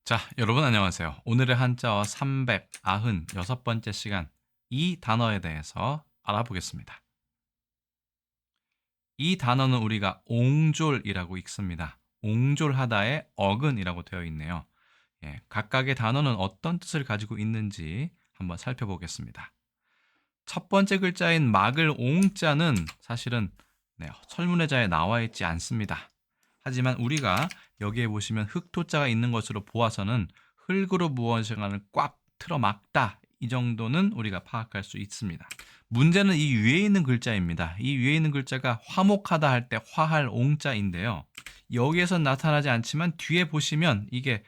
자, 여러분 안녕하세요. 오늘의 한자어 396번째 시간, 이 단어에 대해서 알아보겠습니다. 이 단어는 우리가 옹졸이라고 읽습니다. 옹졸하다의 어근이라고 되어 있네요. 각각의 단어는 어떤 뜻을 가지고 있는지 한번 살펴보겠습니다. 첫 번째 글자인 막을 옹자는 사실은 설문의자에 나와 있지 않습니다. 하지만 우리가 여기에 보시면 흑토자가 있는 것으로 보아서는 흙으로 무언가를 꽉 틀어막다, 이 정도는 우리가 파악할 수 있습니다. 문제는 이 위에 있는 글자입니다. 이 위에 있는 글자가 화목하다 할 때 화할 옹자인데요. 여기에서 나타나지 않지만 뒤에 보시면 이게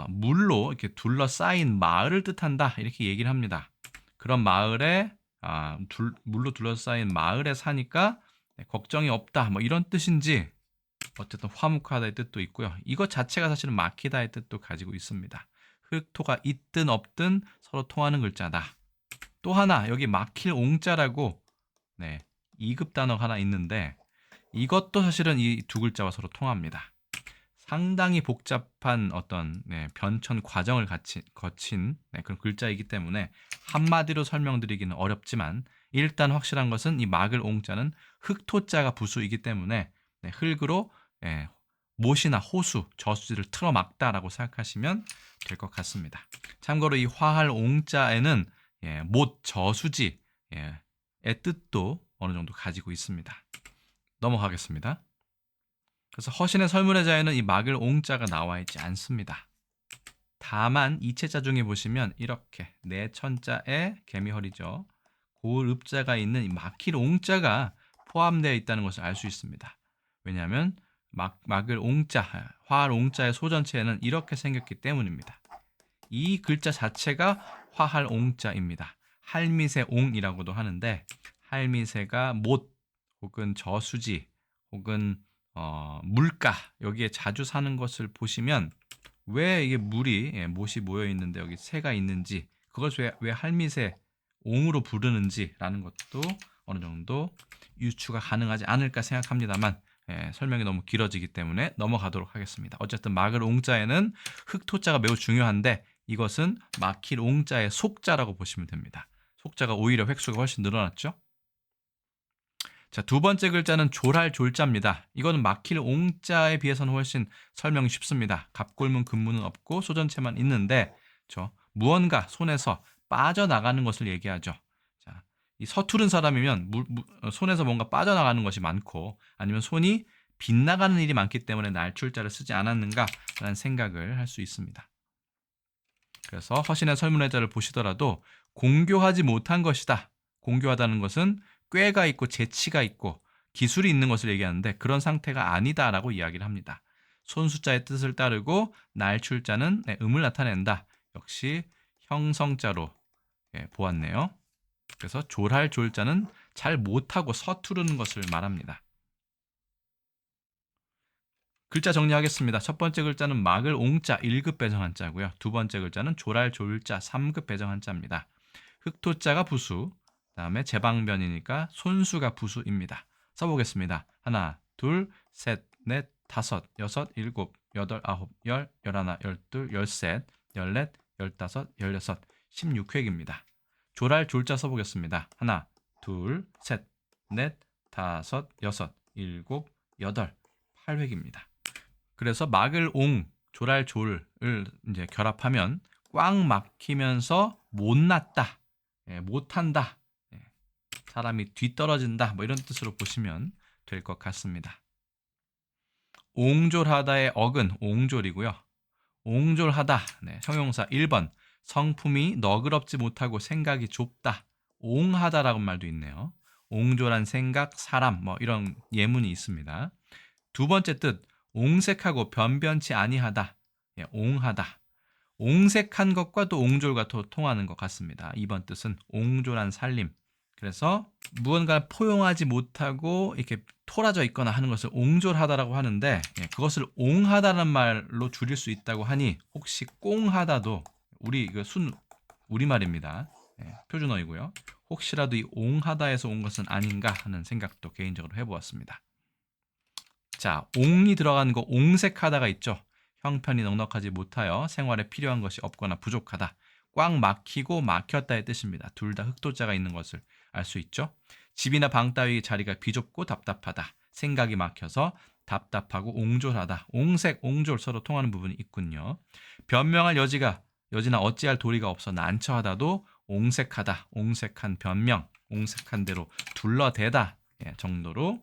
물로 이렇게 둘러싸인 마을을 뜻한다, 이렇게 얘기를 합니다. 그런 마을에 물로 둘러싸인 마을에 사니까 걱정이 없다, 뭐 이런 뜻인지, 어쨌든 화목하다의 뜻도 있고요. 이것 자체가 사실은 막히다의 뜻도 가지고 있습니다. 흙토가 있든 없든 서로 통하는 글자다. 또 하나, 여기 막힐 옹자라고 2급 단어가 하나 있는데, 이것도 사실은 이 두 글자와 서로 통합니다. 상당히 복잡한 어떤 변천 과정을 거친 그런 글자이기 때문에 한마디로 설명드리기는 어렵지만, 일단 확실한 것은 이 막을 옹자는 흙토자가 부수이기 때문에 흙으로 못이나 호수, 저수지를 틀어막다라고 생각하시면 될 것 같습니다. 참고로 이 화할 옹자에는 못, 저수지의 뜻도 어느 정도 가지고 있습니다. 넘어가겠습니다. 그래서 허신의 설문의자에는 이 막을 옹자가 나와 있지 않습니다. 다만 이체자 중에 보시면 이렇게 내천자에 개미허리죠. 고읍자가 있는 이 막힐 옹자가 포함되어 있다는 것을 알 수 있습니다. 왜냐하면 막을 옹자, 화할 옹자의 소전체에는 이렇게 생겼기 때문입니다. 이 글자 자체가 화할 옹자입니다. 할미새 옹이라고도 하는데, 할미새가 못 혹은 저수지 혹은 물가, 여기에 자주 사는 것을 보시면 왜 이게 못이 모여 있는데 여기 새가 있는지, 그것을 왜 할미새 옹으로 부르는지라는 것도 어느 정도 유추가 가능하지 않을까 생각합니다만, 설명이 너무 길어지기 때문에 넘어가도록 하겠습니다. 어쨌든 막을 옹자에는 흑토자가 매우 중요한데, 이것은 막힐 옹자의 속자라고 보시면 됩니다. 속자가 오히려 획수가 훨씬 늘어났죠. 자, 두 번째 글자는 졸할 졸자입니다. 이거는 막힐 옹자에 비해서는 훨씬 설명이 쉽습니다. 갑골문 근문은 없고 소전체만 있는데, 무언가 손에서 빠져나가는 것을 얘기하죠. 자, 이 서투른 사람이면 손에서 뭔가 빠져나가는 것이 많고, 아니면 손이 빗나가는 일이 많기 때문에 날출자를 쓰지 않았는가라는 생각을 할 수 있습니다. 그래서 허신의 설문의자를 보시더라도 공교하지 못한 것이다. 공교하다는 것은 꾀가 있고 재치가 있고 기술이 있는 것을 얘기하는데, 그런 상태가 아니다라고 이야기를 합니다. 손수자의 뜻을 따르고 날출자는 음을 나타낸다. 역시 형성자로 보았네요. 그래서 졸할 졸자는 잘 못하고 서투르는 것을 말합니다. 글자 정리하겠습니다. 첫 번째 글자는 막을 옹자 1급 배정 한자고요. 두 번째 글자는 졸할 졸자 3급 배정 한자입니다. 흑토자가 부수, 그다음에 제방변이니까 손수가 부수입니다. 써보겠습니다. 하나, 둘, 셋, 넷, 다섯, 여섯, 일곱, 여덟, 아홉, 열, 열하나, 열둘, 열셋, 열넷, 열다섯, 열여섯, 16획입니다. 졸할 졸자 써보겠습니다. 하나, 둘, 셋, 넷, 다섯, 여섯, 일곱, 여덟, 8획입니다. 그래서 막을 옹, 졸할 졸을 이제 결합하면 꽉 막히면서 못났다, 못한다, 사람이 뒤떨어진다, 뭐 이런 뜻으로 보시면 될 것 같습니다. 옹졸하다의 어근 옹졸이고요. 옹졸하다, 형용사 1번, 성품이 너그럽지 못하고 생각이 좁다, 옹하다라고 말도 있네요. 옹졸한 생각, 사람, 뭐 이런 예문이 있습니다. 두 번째 뜻, 옹색하고 변변치 아니하다, 옹하다. 옹색한 것과 또 옹졸과 또 통하는 것 같습니다. 이번 뜻은 옹졸한 살림. 그래서 무언가 포용하지 못하고 이렇게 토라져 있거나 하는 것을 옹졸하다라고 하는데, 그것을 옹하다는 말로 줄일 수 있다고 하니 혹시 꽁하다도 우리말입니다. 표준어이고요. 혹시라도 이 옹하다에서 온 것은 아닌가 하는 생각도 개인적으로 해보았습니다. 자, 옹이 들어간 거 옹색하다가 있죠. 형편이 넉넉하지 못하여 생활에 필요한 것이 없거나 부족하다. 꽉 막히고 막혔다의 뜻입니다. 둘 다 흑도자가 있는 것을 알 수 있죠. 집이나 방 따위 자리가 비좁고 답답하다. 생각이 막혀서 답답하고 옹졸하다. 옹색, 옹졸 서로 통하는 부분이 있군요. 변명할 여지나 어찌할 도리가 없어 난처하다도 옹색하다. 옹색한 변명, 옹색한 대로 둘러대다 정도로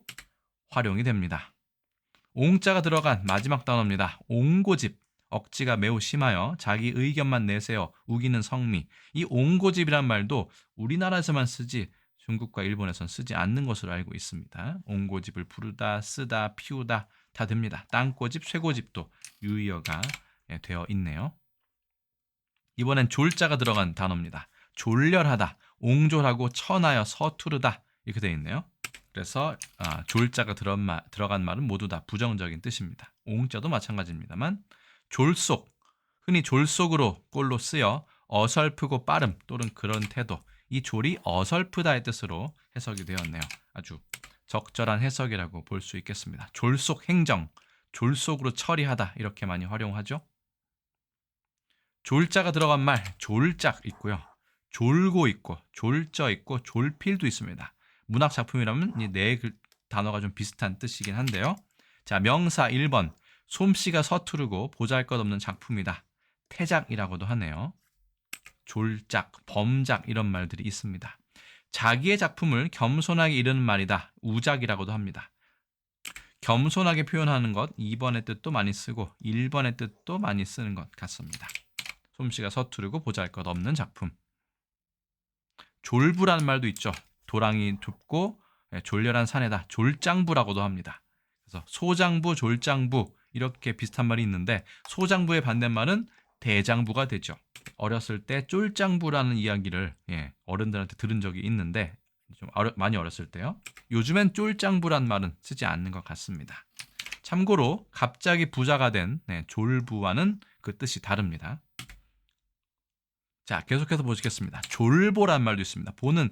활용이 됩니다. 옹자가 들어간 마지막 단어입니다. 옹고집. 억지가 매우 심하여 자기 의견만 내세워 우기는 성미. 이 옹고집이란 말도 우리나라에서만 쓰지 중국과 일본에선 쓰지 않는 것으로 알고 있습니다. 옹고집을 부르다, 쓰다, 피우다 다 됩니다. 땅고집, 쇠고집도 유의어가 되어 있네요. 이번엔 졸자가 들어간 단어입니다. 졸렬하다, 옹졸하고 천하여 서투르다 이렇게 되어 있네요. 그래서 졸자가 들어간 말은 모두 다 부정적인 뜻입니다. 옹자도 마찬가지입니다만 졸속, 흔히 졸속으로 꼴로 쓰여 어설프고 빠름 또는 그런 태도, 이 졸이 어설프다의 뜻으로 해석이 되었네요. 아주 적절한 해석이라고 볼 수 있겠습니다. 졸속 행정, 졸속으로 처리하다 이렇게 많이 활용하죠. 졸자가 들어간 말 졸작 있고요. 졸고 있고 졸져 있고 졸필도 있습니다. 문학 작품이라면 이 네 단어가 좀 비슷한 뜻이긴 한데요. 자, 명사 1번. 솜씨가 서투르고 보잘것없는 작품이다. 태작이라고도 하네요. 졸작, 범작 이런 말들이 있습니다. 자기의 작품을 겸손하게 이르는 말이다. 우작이라고도 합니다. 겸손하게 표현하는 것 2번의 뜻도 많이 쓰고 1번의 뜻도 많이 쓰는 것 같습니다. 솜씨가 서투르고 보잘것없는 작품. 졸부라는 말도 있죠. 도랑이 좁고 졸렬한 산에다. 졸장부라고도 합니다. 그래서 소장부, 졸장부 이렇게 비슷한 말이 있는데 소장부의 반대말은 대장부가 되죠. 어렸을 때 쫄장부라는 이야기를 어른들한테 들은 적이 있는데 좀 많이 어렸을 때요. 요즘엔 쫄장부란 말은 쓰지 않는 것 같습니다. 참고로 갑자기 부자가 된 졸부와는 그 뜻이 다릅니다. 자, 계속해서 보시겠습니다. 졸보란 말도 있습니다. 보는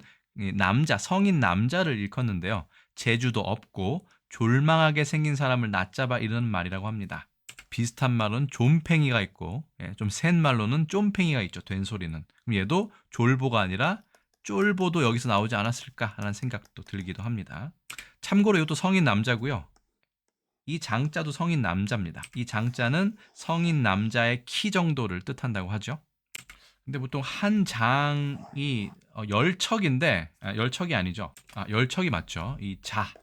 남자, 성인 남자를 일컫는데요. 재주도 없고 졸망하게 생긴 사람을 낮잡아 이르는 말이라고 합니다. 비슷한 말은 좀팽이가 있고 좀 센 말로는 쫌팽이가 있죠. 된소리는. 그럼 얘도 졸보가 아니라 쫄보도 여기서 나오지 않았을까 하는 생각도 들기도 합니다. 참고로 이것도 성인 남자고요. 이 장자도 성인 남자입니다. 이 장자는 성인 남자의 키 정도를 뜻한다고 하죠. 근데 보통 한 장이 열척인데 열척이 아니죠. 열척이 맞죠. 이 자.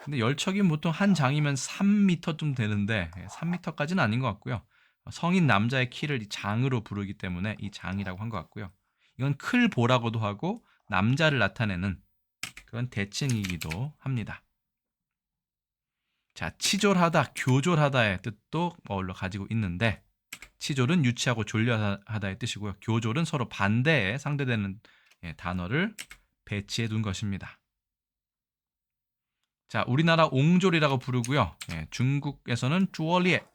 근데 열척이면 보통 한 장이면 3m쯤 되는데 3m까지는 아닌 것 같고요. 성인 남자의 키를 이 장으로 부르기 때문에 이 장이라고 한 것 같고요. 이건 클보라고도 하고 남자를 나타내는 그런 대칭이기도 합니다. 자, 치졸하다, 교졸하다의 뜻도 어울러 가지고 있는데 치졸은 유치하고 졸려하다의 뜻이고요. 교졸은 서로 반대에 상대되는 단어를 배치해 둔 것입니다. 자, 우리나라 옹졸이라고 부르고요. 중국에서는 쭈얼리에,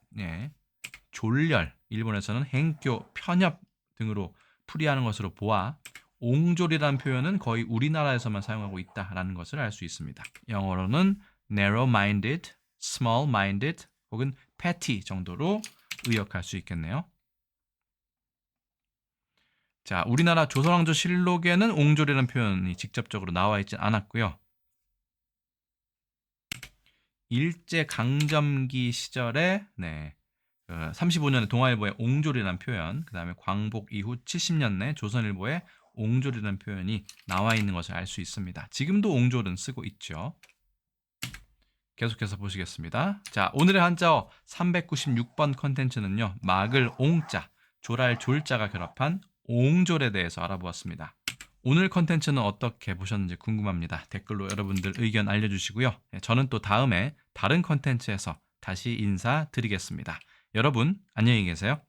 졸렬, 일본에서는 행교, 편협 등으로 풀이하는 것으로 보아 옹졸이라는 표현은 거의 우리나라에서만 사용하고 있다라는 것을 알 수 있습니다. 영어로는 narrow-minded, small-minded 혹은 petty 정도로 의역할 수 있겠네요. 자, 우리나라 조선왕조 실록에는 옹졸이라는 표현이 직접적으로 나와 있지 않았고요. 일제강점기 시절에 35년에 동아일보의 옹졸이라는 표현, 그 다음에 광복 이후 70년내 조선일보의 옹졸이라는 표현이 나와 있는 것을 알 수 있습니다. 지금도 옹졸은 쓰고 있죠. 계속해서 보시겠습니다. 자, 오늘의 한자어 396번 컨텐츠는요. 막을 옹자, 졸할 졸자가 결합한 옹졸에 대해서 알아보았습니다. 오늘 컨텐츠는 어떻게 보셨는지 궁금합니다. 댓글로 여러분들 의견 알려주시고요. 저는 또 다음에 다른 컨텐츠에서 다시 인사드리겠습니다. 여러분 안녕히 계세요.